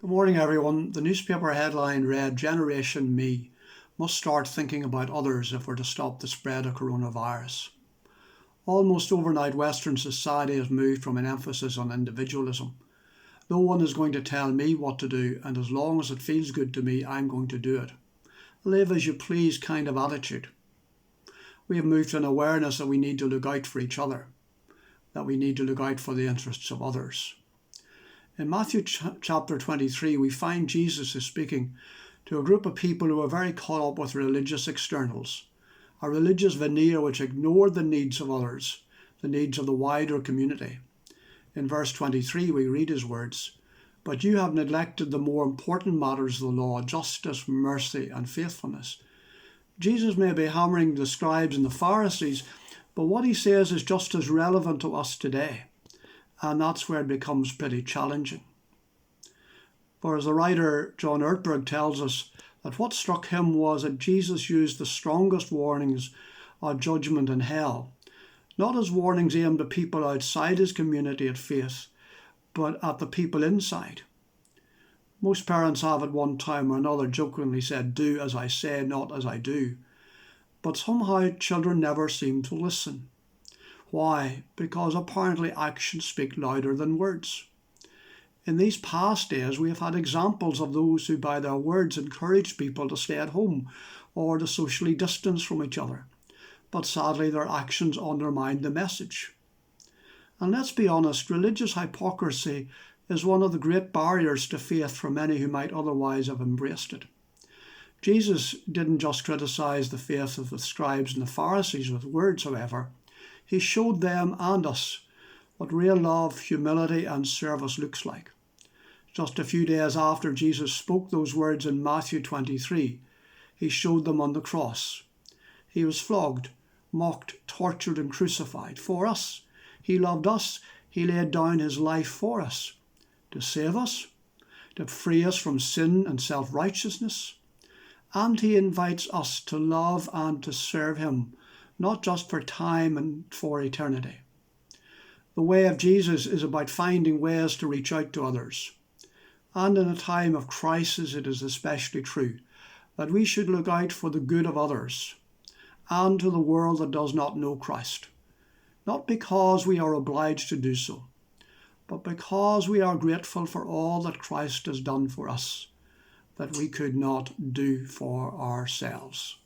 Good morning, everyone. The newspaper headline read, "Generation Me must start thinking about others if we're to stop the spread of coronavirus." Almost overnight, Western society has moved from an emphasis on individualism. No one is going to tell me what to do, and as long as it feels good to me, I'm going to do it. Live as you please kind of attitude. We have moved to an awareness that we need to look out for each other, that we need to look out for the interests of others. In Matthew chapter 23, we find Jesus is speaking to a group of people who are very caught up with religious externals, a religious veneer which ignored the needs of others, the needs of the wider community. In verse 23, we read his words, "But you have neglected the more important matters of the law, justice, mercy, and faithfulness." Jesus may be hammering the scribes and the Pharisees, but what he says is just as relevant to us today. And that's where it becomes pretty challenging. For as the writer John Ortberg tells us, that what struck him was that Jesus used the strongest warnings of judgment and hell, not as warnings aimed at people outside his community of faith, but at the people inside. Most parents have at one time or another jokingly said, "Do as I say, not as I do." But somehow children never seem to listen. Why? Because apparently actions speak louder than words. In these past days, we have had examples of those who by their words encouraged people to stay at home or to socially distance from each other. But sadly, their actions undermined the message. And let's be honest, religious hypocrisy is one of the great barriers to faith for many who might otherwise have embraced it. Jesus didn't just criticize the faith of the scribes and the Pharisees with words, however. He showed them and us what real love, humility, and service looks like. Just a few days after Jesus spoke those words in Matthew 23, he showed them on the cross. He was flogged, mocked, tortured, and crucified for us. He loved us. He laid down his life for us to save us, to free us from sin and self-righteousness. And he invites us to love and to serve him, not just for time and for eternity. The way of Jesus is about finding ways to reach out to others. And in a time of crisis, it is especially true that we should look out for the good of others and to the world that does not know Christ. Not because we are obliged to do so, but because we are grateful for all that Christ has done for us, that we could not do for ourselves.